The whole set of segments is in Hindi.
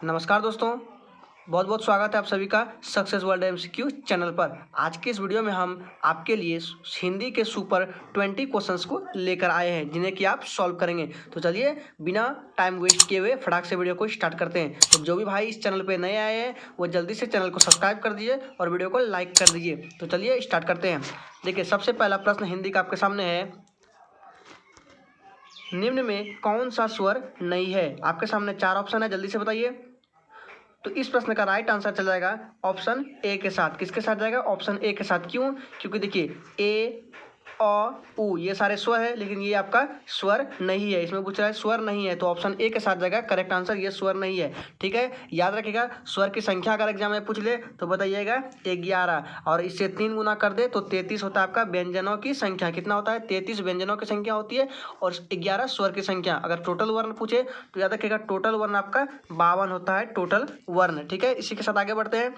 नमस्कार दोस्तों, बहुत बहुत स्वागत है आप सभी का सक्सेस वर्ल्ड एमसीक्यू चैनल पर। आज के इस वीडियो में हम आपके लिए हिंदी के सुपर 20 क्वेश्चंस को लेकर आए हैं जिन्हें कि आप सॉल्व करेंगे। तो चलिए बिना टाइम वेस्ट किए हुए फटाक से वीडियो को स्टार्ट करते हैं। तो जो भी भाई इस चैनल पर नए आए हैं वो जल्दी से चैनल को सब्सक्राइब कर दीजिए और वीडियो को लाइक कर दीजिए। तो चलिए स्टार्ट करते हैं। देखिए, सबसे पहला प्रश्न हिंदी का आपके सामने है, निम्न में कौन सा स्वर नहीं है। आपके सामने 4 ऑप्शन है, जल्दी से बताइए। तो इस प्रश्न का राइट आंसर चल जाएगा ऑप्शन ए के साथ। किसके साथ जाएगा? ऑप्शन ए के साथ। क्यों? क्योंकि देखिए ए, अ, उ ये सारे स्वर है, लेकिन ये आपका स्वर नहीं है। इसमें पूछ रहा है स्वर नहीं है, तो ऑप्शन ए के साथ जाएगा करेक्ट आंसर। ये स्वर नहीं है, ठीक है। याद रखिएगा, स्वर की संख्या अगर एग्जाम में पूछ ले तो बताइएगा 11, और इससे 3 गुना कर दे तो 33 होता है आपका व्यंजनों की संख्या। कितना होता है? 33 व्यंजनों की संख्या होती है और 11 स्वर की संख्या। अगर टोटल वर्ण पूछे तो याद रखिएगा टोटल वर्ण आपका 52 होता है, टोटल वर्ण, ठीक है। इसी के साथ आगे बढ़ते हैं।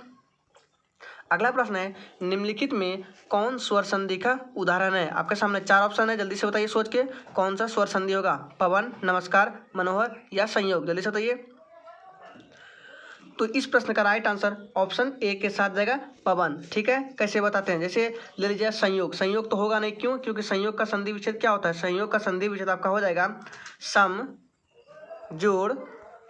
अगला प्रश्न है, निम्नलिखित में कौन स्वर संधि का उदाहरण है। आपके सामने 4 ऑप्शन है, जल्दी से बताइए सोच के कौन सा स्वर संधि होगा। पवन, नमस्कार, मनोहर या संयोग, जल्दी से बताइए। तो इस प्रश्न का राइट आंसर ऑप्शन ए के साथ जाएगा पवन, ठीक है। कैसे बताते हैं, जैसे ले लीजिए संयोग। संयोग तो होगा नहीं, क्यों? क्योंकि संयोग का संधि विच्छेद क्या होता है? संयोग का संधि विच्छेद आपका हो जाएगा सम, जोड़,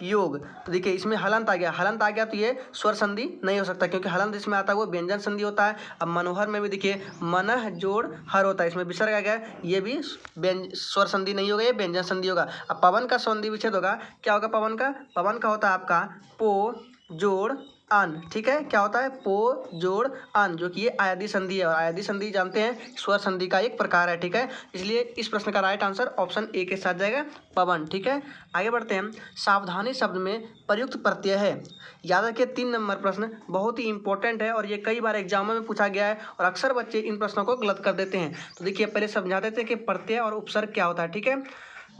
योग। तो देखिए इसमें हलंत आ गया। हलंत आ गया तो ये स्वर संधि नहीं हो सकता, क्योंकि हलंत इसमें आता है वो व्यंजन संधि होता है। अब मनोहर में भी देखिए मनः जोड़ हर होता है, इसमें विसर्ग आ गया, ये भी स्वर संधि नहीं होगा, ये व्यंजन संधि होगा। अब पवन का संधि विच्छेद होगा, क्या होगा पवन का? पवन का होता है आपका पो जोड़ अन, ठीक है। क्या होता है? पो जोड़ अन, जो कि ये आयादी संधि है, और आयादी संधि जानते हैं स्वर संधि का एक प्रकार है, ठीक है। इसलिए इस प्रश्न का राइट आंसर ऑप्शन ए के साथ जाएगा पवन, ठीक है। आगे बढ़ते हैं। सावधानी शब्द में प्रयुक्त प्रत्यय है। याद रखिए 3 नंबर प्रश्न बहुत ही इंपॉर्टेंट है और ये कई बार एग्जामों में पूछा गया है और अक्सर बच्चे इन प्रश्नों को गलत कर देते हैं। तो देखिए पहले समझा देते हैं कि प्रत्यय और उपसर्ग क्या होता है, ठीक है।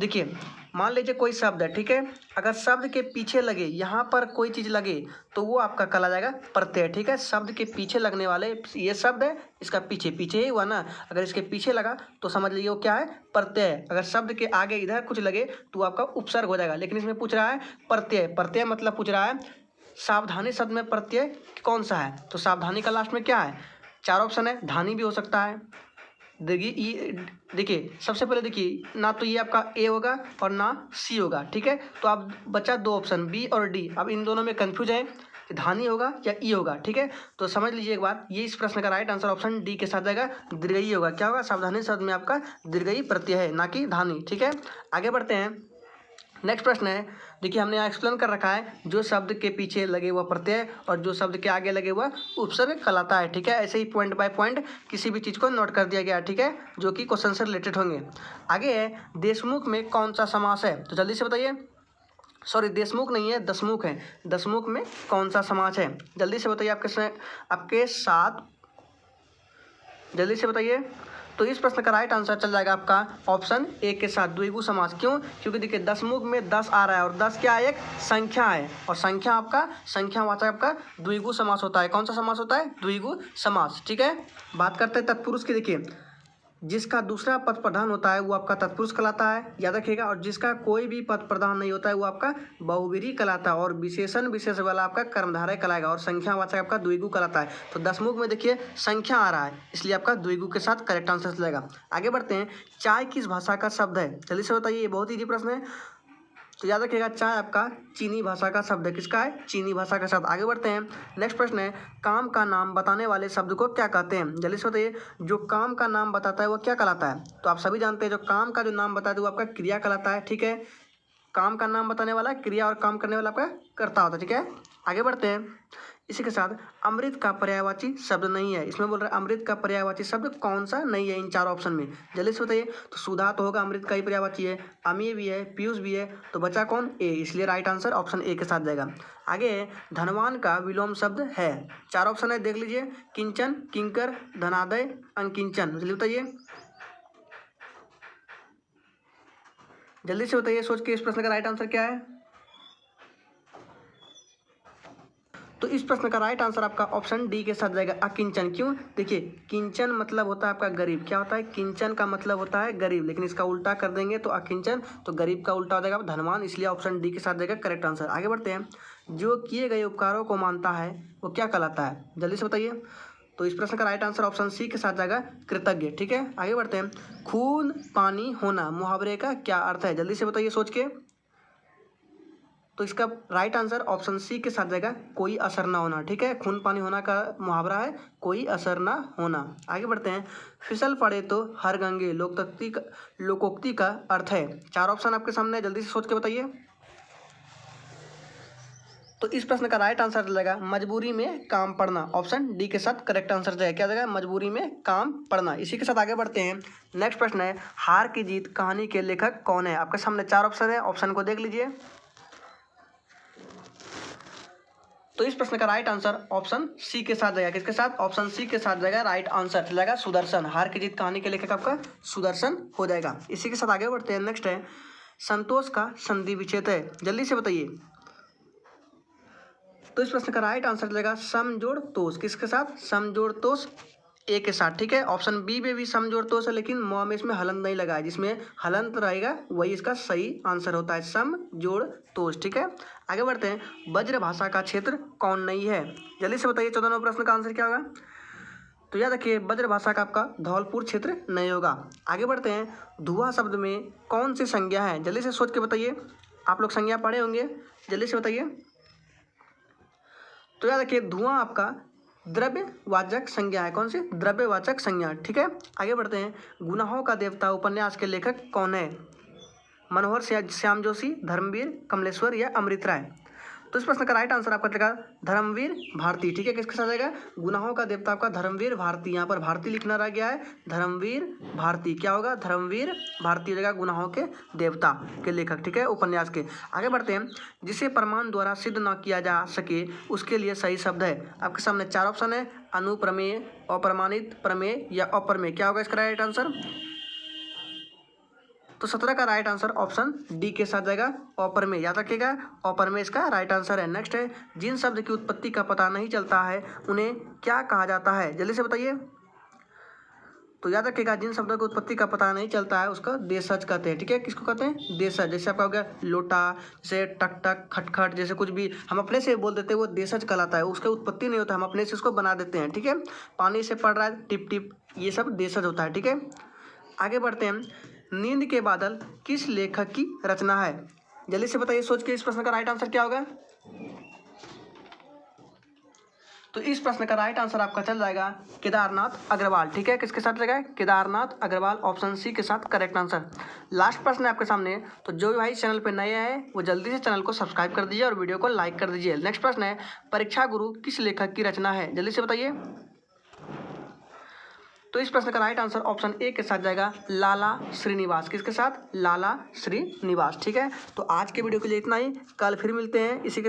देखिए मान लीजिए कोई शब्द है, ठीक है। अगर शब्द के पीछे लगे, यहाँ पर कोई चीज़ लगे तो वो आपका कहला जाएगा प्रत्यय, ठीक है। शब्द के पीछे लगने वाले, ये शब्द है, इसका पीछे पीछे ही हुआ ना, अगर इसके पीछे लगा तो समझ लीजिए वो क्या है? प्रत्यय। अगर शब्द के आगे इधर कुछ लगे तो आपका उपसर्ग हो जाएगा, लेकिन इसमें पूछ रहा है प्रत्यय। प्रत्यय मतलब पूछ रहा है सावधानी शब्द में प्रत्यय कौन सा है। तो सावधानी का लास्ट में क्या है? 4 ऑप्शन है, धानी भी हो सकता है। देखिए सबसे पहले देखिए ना, तो ये आपका ए होगा और ना सी होगा, ठीक है। तो आप बचा 2 ऑप्शन बी और डी। अब इन दोनों में कंफ्यूज है कि धानी होगा या ई होगा, ठीक है। तो समझ लीजिए एक बार, ये इस प्रश्न का राइट आंसर ऑप्शन डी के साथ जाएगा, दीर्घई होगा। क्या होगा? सावधानी शब्द में आपका दीर्घई प्रत्यय है, ना कि धानी, ठीक है। आगे बढ़ते हैं। नेक्स्ट प्रश्न है, देखिए हमने यहाँ एक्सप्लेन कर रखा है, जो शब्द के पीछे लगे हुआ प्रत्यय और जो शब्द के आगे लगे हुआ उपसर्ग कहलाता है, ठीक है। ऐसे ही पॉइंट बाय पॉइंट किसी भी चीज़ को नोट कर दिया गया, ठीक है, जो कि क्वेश्चन से रिलेटेड होंगे। आगे है, देशमुख में कौन सा समास है। तो जल्दी से बताइए। सॉरी, देशमुख नहीं है, दशमुख है। दशमुख में कौन सा समास है? जल्दी से बताइए, आपके साथ जल्दी से बताइए। तो इस प्रश्न का राइट आंसर चल जाएगा आपका ऑप्शन ए के साथ, द्विगु समास। क्यों? क्योंकि देखिए दशमुख में 10 आ रहा है और 10 क्या है? एक संख्या है, और संख्या आपका संख्यावाचक आपका द्विगु समास होता है। कौन सा समास होता है? द्विगु समास, ठीक है। बात करते हैं तत्पुरुष की। देखिए जिसका दूसरा पद प्रधान होता है वो आपका तत्पुरुष कहलाता है, याद रखिएगा। और जिसका कोई भी पद प्रधान नहीं होता है वो आपका बहुव्रीहि कहलाता है, और विशेषण विशेष वाला आपका कर्मधारय कहलाएगा, और संख्यावाचक आपका द्विगु कहलाता है। तो दशमुख में देखिए संख्या आ रहा है, इसलिए आपका द्विगु के साथ करेक्ट आंसर चलेगा। आगे बढ़ते हैं। चाय किस भाषा का शब्द है? जल्दी से बताइए, ये बहुत ईजी प्रश्न है। तो याद रखिएगा चाय आपका चीनी भाषा का शब्द है। किसका है? चीनी भाषा का शब्द। आगे बढ़ते हैं। नेक्स्ट प्रश्न है, काम का नाम बताने वाले शब्द को क्या कहते हैं? जल्दी से बताइए, जो काम का नाम बताता है वो क्या कहलाता है? तो आप सभी जानते हैं जो काम का जो नाम बताता है वो आपका क्रिया कहलाता है, ठीक है। काम का नाम बताने वाला क्रिया और काम करने वाला आपका कर्ता होता है, ठीक है। आगे बढ़ते हैं। इसी के साथ अमृत का पर्यायवाची शब्द नहीं है। इसमें बोल रहा है अमृत का पर्यायवाची शब्द कौन सा नहीं है इन 4 ऑप्शन में? जल्दी से बताइए। तो सुधा तो होगा, अमृत का ही पर्यायवाची है। अमीय भी है, पीयूष भी है, तो बचा कौन? ए, इसलिए राइट आंसर ऑप्शन ए के साथ जाएगा। आगे धनवान का विलोम शब्द है। 4 ऑप्शन है, देख लीजिए। किंचन, किंकर, धनादय, अंकिंचन। जल्दी बताइए, जल्दी से बताइए सोच के इस प्रश्न का राइट आंसर क्या है। तो इस प्रश्न का राइट आंसर आपका ऑप्शन डी के साथ जाएगा, अकिंचन। क्यों? देखिए किंचन मतलब होता है आपका गरीब। क्या होता है? किंचन का मतलब होता है गरीब, लेकिन इसका उल्टा कर देंगे तो अकिंचन, तो गरीब का उल्टा हो जाएगा धनवान, इसलिए ऑप्शन डी के साथ जाएगा करेक्ट आंसर। आगे बढ़ते हैं। जो किए गए उपकारों को मानता है वो क्या कहलाता है? जल्दी से बताइए। तो इस प्रश्न का राइट आंसर ऑप्शन सी के साथ जाएगा कृतज्ञ। ठीक है, आगे बढ़ते हैं। खून पानी होना मुहावरे का क्या अर्थ है? जल्दी से बताइए सोच के। तो इसका राइट आंसर ऑप्शन सी के साथ जाएगा कोई असर ना होना। ठीक है, खून पानी होना का मुहावरा है कोई असर ना होना। आगे बढ़ते हैं। फिसल पड़े तो हर गंगे लोकोक्ति का अर्थ है। चार ऑप्शन आपके सामने है, जल्दी से सोच के बताइए। तो इस प्रश्न का राइट आंसर चलेगा मजबूरी में काम पड़ना। ऑप्शन डी के साथ करेक्ट आंसर जाएगा, क्या जाएगा? मजबूरी में काम पड़ना। इसी के साथ आगे बढ़ते हैं। नेक्स्ट प्रश्न है, हार की जीत कहानी के लेखक कौन है? आपके सामने चार ऑप्शन है, ऑप्शन को देख लीजिए। तो इस प्रश्न का राइट आंसर ऑप्शन सी के साथ जाएगा। किसके साथ? ऑप्शन सी के साथ जाएगा। राइट आंसर चलेगा सुदर्शन। हार की जीत कहानी के लेखक आपका सुदर्शन हो जाएगा। इसी के साथ आगे बढ़ते हैं। नेक्स्ट है, संतोष का संधि विच्छेद है। जल्दी से बताइए। तो इस प्रश्न का राइट आंसर जाएगा समजोड़ तोष। किसके साथ? समजोड़ तोष ए के साथ। ठीक है, ऑप्शन बी में भी समजोड़ तोष है, लेकिन म में इसमें हलंत नहीं लगा है, जिसमें हलंत रहेगा वही इसका सही आंसर होता है, समजोड़ तोष। ठीक है, आगे बढ़ते हैं। ब्रज भाषा का क्षेत्र कौन नहीं है? जल्दी से बताइए 14वें प्रश्न का आंसर क्या होगा? तो याद रखिए ब्रज भाषा का आपका धौलपुर क्षेत्र नहीं होगा। आगे बढ़ते हैं। धुआं शब्द में कौन सी संज्ञा है? जल्दी से सोच के बताइए। आप लोग संज्ञा पढ़े होंगे, जल्दी से बताइए। तो याद रखिए धुआं आपका द्रव्यवाचक संज्ञा है। कौन सी? द्रव्यवाचक संज्ञा। ठीक है, आगे बढ़ते हैं। गुनाहों का देवता उपन्यास के लेखक कौन है? मनोहर श्याम जोशी, धर्मवीर, कमलेश्वर या अमृत राय? तो इस प्रश्न का राइट आंसर आपका जाएगा धर्मवीर भारती। ठीक है, किसके साथ जाएगा? गुनाहों का देवता आपका धर्मवीर भारती। यहाँ पर भारती लिखना रह गया है, धर्मवीर भारती। क्या होगा? धर्मवीर भारती हो जाएगा गुनाहों के देवता के लेखक। ठीक है, उपन्यास के। आगे बढ़ते हैं। जिसे प्रमाण द्वारा सिद्ध न किया जा सके उसके लिए सही शब्द है। आपके सामने चार ऑप्शन है, अनुप्रमेय, अप्रमाणित, प्रमेय या अप्रमेय। क्या होगा इसका राइट आंसर? तो 17 का राइट आंसर ऑप्शन डी के साथ जाएगा, अप्रमेय। याद रखिएगा अप्रमेय इसका राइट आंसर है। नेक्स्ट है, जिन शब्द की उत्पत्ति का पता नहीं चलता है उन्हें क्या कहा जाता है? जल्दी से बताइए। तो याद रखिएगा जिन शब्दों की उत्पत्ति का पता नहीं चलता है उसका देशज कहते हैं। ठीक है, किसको कहते हैं? देशज। जैसे आपका हो गया लोटा, जैसे टक टक, खटखट, जैसे कुछ भी हम अपने से बोल देते हैं वो देशज कहलाता है। उसका उत्पत्ति नहीं होता, हम अपने से उसको बना देते हैं। ठीक है, पानी से पड़ रहा है टिप टिप, ये सब देशज होता है। ठीक है, आगे बढ़ते हैं। नींद के बादल किस लेखक की रचना है? जल्दी से बताइए सोच के। इस प्रश्न का राइट आंसर क्या होगा? तो इस प्रश्न का राइट आंसर आपका चल जाएगा केदारनाथ अग्रवाल। ठीक है, किसके साथ जाएगा? केदारनाथ अग्रवाल, ऑप्शन सी के साथ करेक्ट आंसर। लास्ट प्रश्न है आपके सामने। तो जो भाई चैनल पे नए हैं वो जल्दी से चैनल को सब्सक्राइब कर दीजिए और वीडियो को लाइक कर दीजिए। नेक्स्ट प्रश्न है, परीक्षा गुरु किस लेखक की रचना है? जल्दी से बताइए। तो इस प्रश्न का राइट आंसर ऑप्शन ए के साथ जाएगा लाला श्रीनिवास। किसके साथ? लाला श्रीनिवास। ठीक है, तो आज के वीडियो के लिए इतना ही। कल फिर मिलते हैं इसी के